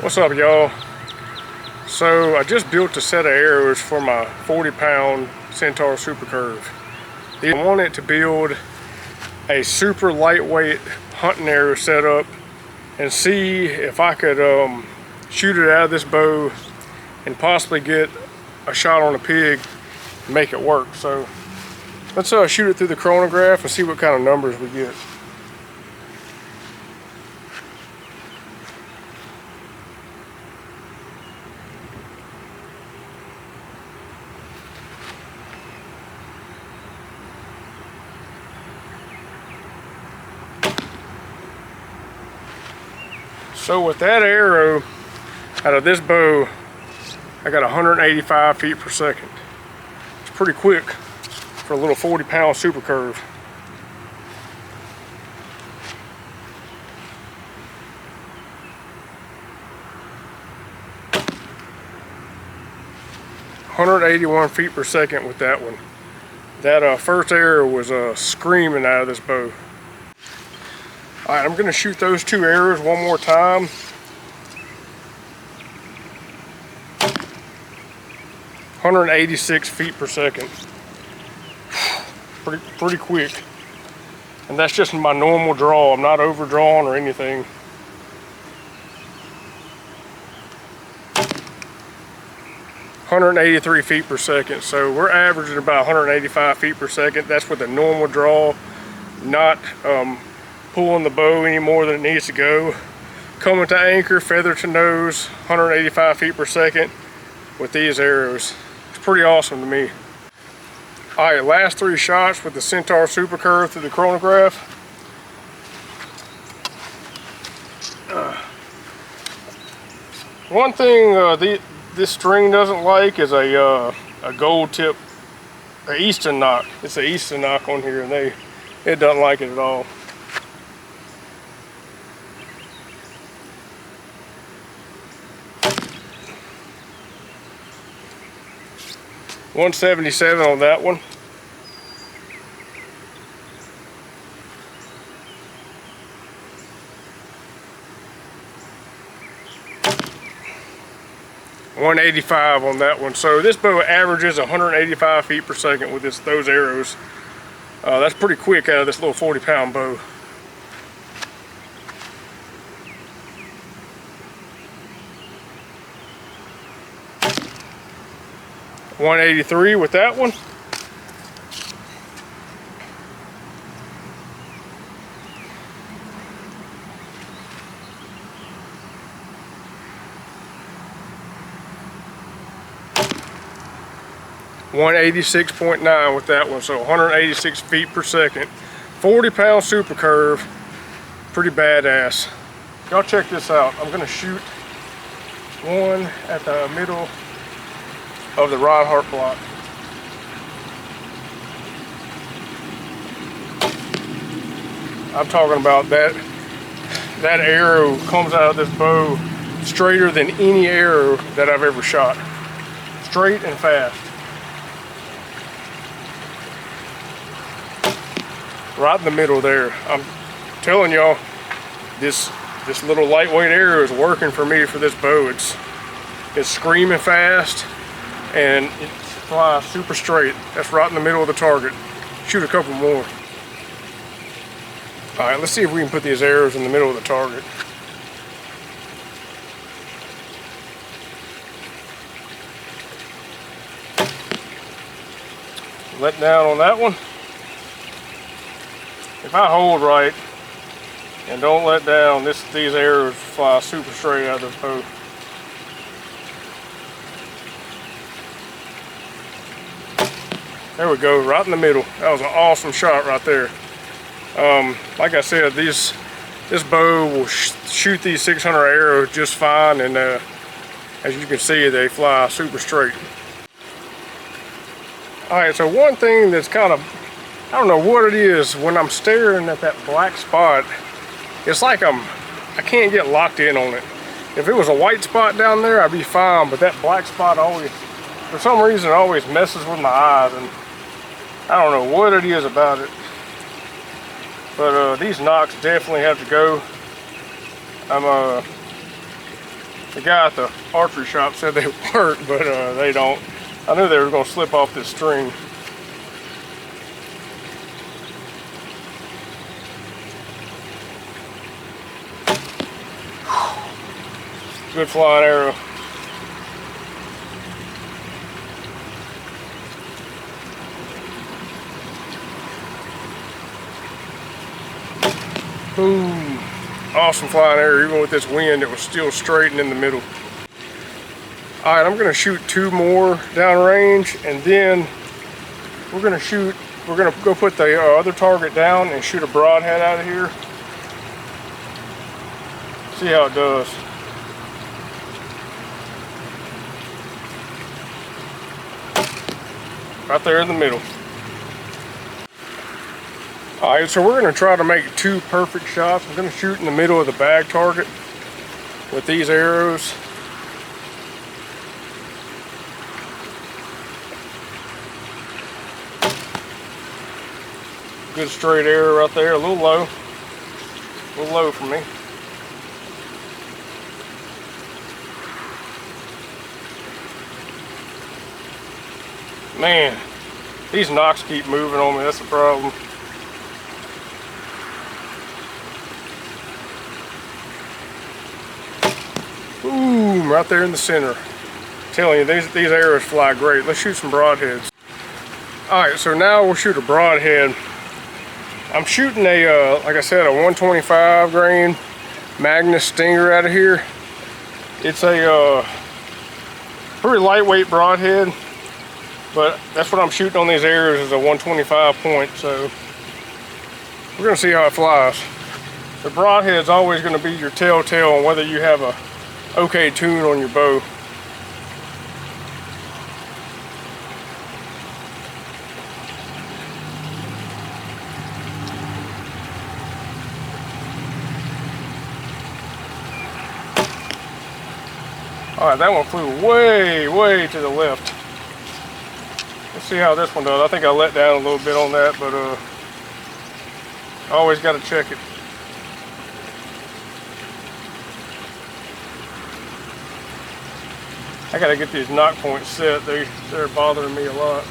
What's up, y'all? So I just built a set of arrows for my 40-pound Centaur Supercurve. I want it to build a super lightweight hunting arrow setup and see if I could shoot it out of this bow and possibly get a shot on a pig and make it work. So let's shoot it through the chronograph and see what kind of numbers we get. So with that arrow out of this bow, I got 185 feet per second. It's pretty quick for a little 40-pound Supercurve. "181 feet per second with that one. That first arrow was screaming out of this bow. Alright, I'm going to shoot those two arrows one more time. "186 feet per second. Pretty quick. And that's just my normal draw. I'm not overdrawn or anything. "183 feet per second. So we're averaging about 185 feet per second. That's with a normal draw, not pulling the bow any more than it needs to go. Coming to anchor, feather to nose, 185 feet per second with these arrows. It's pretty awesome to me. Alright, last three shots with the Centaur Supercurve through the chronograph. One thing this string doesn't like is a gold tip, an Easton knock. It's an Easton knock on here, and it doesn't like it at all. $177 on that one. $185 on that one. So this bow averages 185 feet per second with those arrows. That's pretty quick out of this little 40-pound bow. $183 with that one. $186.9 with that one. So 186 feet per second. 40-pound Supercurve. Pretty badass. Y'all check this out. I'm gonna shoot one at the middle of the rod heart block. I'm talking about that arrow comes out of this bow straighter than any arrow that I've ever shot. Straight and fast. Right in the middle there. I'm telling y'all, this little lightweight arrow is working for me for this bow. It's screaming fast and it flies super straight. That's right in the middle of the target. Shoot a couple more. Alright, let's see if we can put these arrows in the middle of the target. Let down on that one. If I hold right and don't let down, these arrows fly super straight out of the bow. There we go, right in the middle. That was an awesome shot right there. Like I said, this bow will shoot these 600 arrows just fine, and as you can see, they fly super straight. Alright, so one thing that's kind of, I don't know what it is, when I'm staring at that black spot, it's like I can't get locked in on it. If it was a white spot down there, I'd be fine, but that black spot always, for some reason, always messes with my eyes, and I don't know what it is about it. But these knocks definitely have to go. I'm The guy at the archery shop said they work, but they don't. I knew they were going to slip off this string. Good flying arrow. Boom. Awesome flying arrow, even with this wind, it was still straight and in the middle. All right, I'm gonna shoot 2 more downrange, and then we're gonna go put the other target down and shoot a broadhead out of here. See how it does. Right there in the middle. All right, so we're gonna try to make 2 perfect shots. I'm gonna shoot in the middle of the bag target with these arrows. Good straight arrow right there, a little low for me. Man, these knocks keep moving on me, that's the problem. Boom, right there in the center. I'm telling you, these arrows fly great. Let's shoot some broadheads. All right, so now we'll shoot a broadhead. I'm shooting a, like I said, a 125 grain Magnus Stinger out of here. It's a pretty lightweight broadhead, but that's what I'm shooting on these arrows is a 125 point, so we're gonna see how it flies. The broadhead's always gonna be your telltale on whether you have a okay tune on your bow. All right, that one flew way to the left. Let's see how this one does. I think I let down a little bit on that, but always got to check it. I got to get these knock points set. They're bothering me a lot.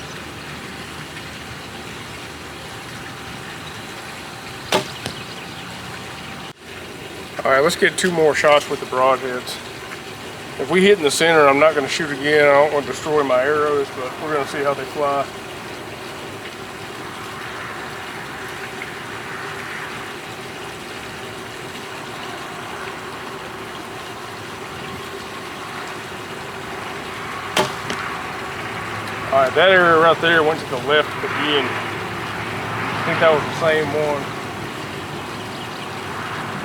All right, let's get 2 more shots with the broadheads. If we hit in the center, I'm not going to shoot again. I don't want to destroy my arrows, but we're going to see how they fly. All right, that arrow right there went to the left at the end. I think that was the same one.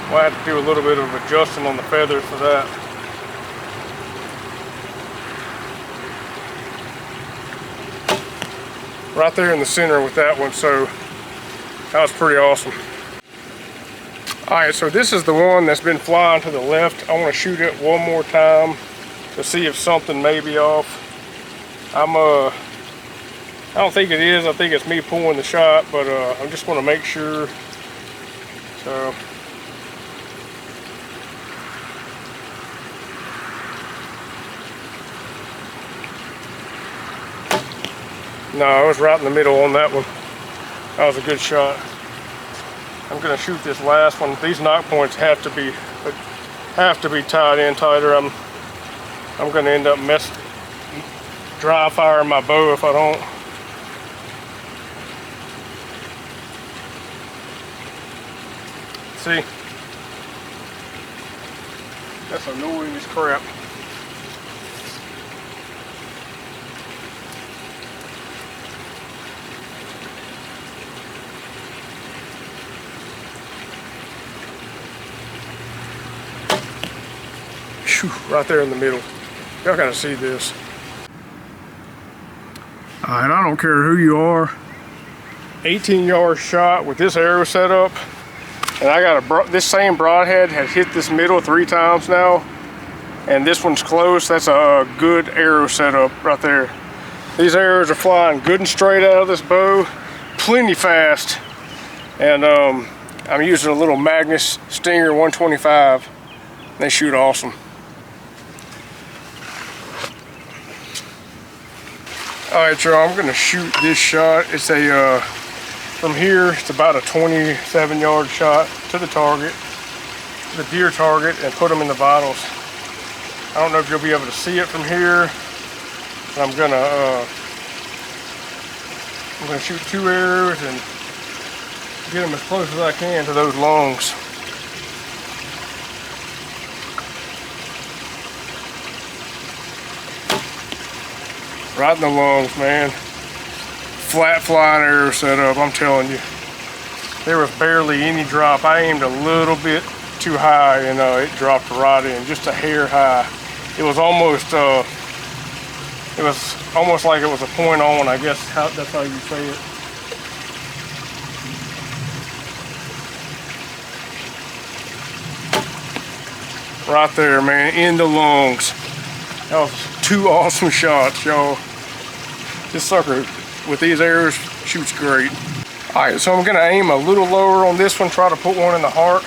We'll have to do a little bit of adjusting on the feathers for that. Right there in the center with that one, so that was pretty awesome. All right, so this is the one that's been flying to the left. I want to shoot it one more time to see if something may be off. I don't think it is. I think it's me pulling the shot, but I just want to make sure. So. No, I was right in the middle on that one. That was a good shot. I'm gonna shoot this last one. These knock points have to be tied in tighter. I'm gonna end up dry firing my bow if I don't. See? That's annoying as crap. Right there in the middle. Y'all gotta see this. All right, I don't care who you are. 18-yard shot with this arrow setup, and I got this same broadhead has hit this middle 3 times now, and this one's close. That's a good arrow setup right there. These arrows are flying good and straight out of this bow, plenty fast, and I'm using a little Magnus Stinger 125. They shoot awesome. Alright, y'all, I'm gonna shoot this shot. It's a, from here, it's about a 27-yard shot to the target, the deer target, and put them in the vittles. I don't know if you'll be able to see it from here, but I'm gonna shoot 2 arrows and get them as close as I can to those lungs. Right in the lungs, man. Flat flying arrow setup, I'm telling you. There was barely any drop. I aimed a little bit too high and it dropped right in, just a hair high. It was almost like it was a point on, I guess that's how you say it. Right there, man, in the lungs. That was 2 awesome shots, y'all. This sucker with these arrows shoots great. All right, so I'm gonna aim a little lower on this one, try to put one in the heart.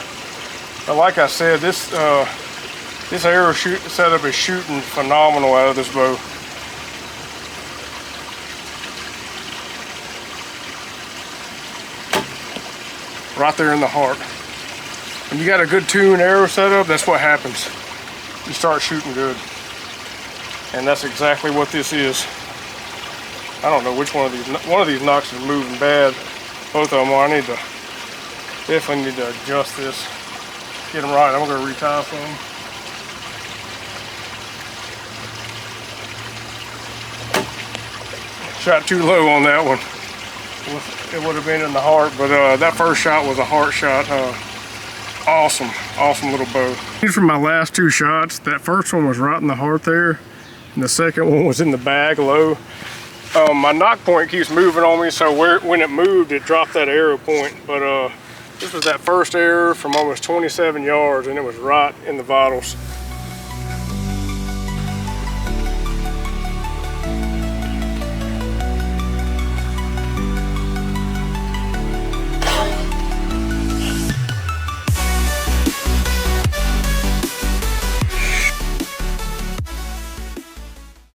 But like I said, this arrow setup is shooting phenomenal out of this bow. Right there in the heart. When you got a good tuned arrow setup, that's what happens. You start shooting good. And that's exactly what this is. I don't know which one of these nocks is moving bad. Both of them are. I definitely need to adjust this. Get them right. I'm gonna retie some. Shot too low on that one. It would have been in the heart, but that first shot was a heart shot. Awesome little bow. These were my last 2 shots. That first one was right in the heart there, and the second one was in the bag low. My nock point keeps moving on me, so when it moved, it dropped that arrow point. But this was that first arrow from almost 27 yards, and it was right in the vitals.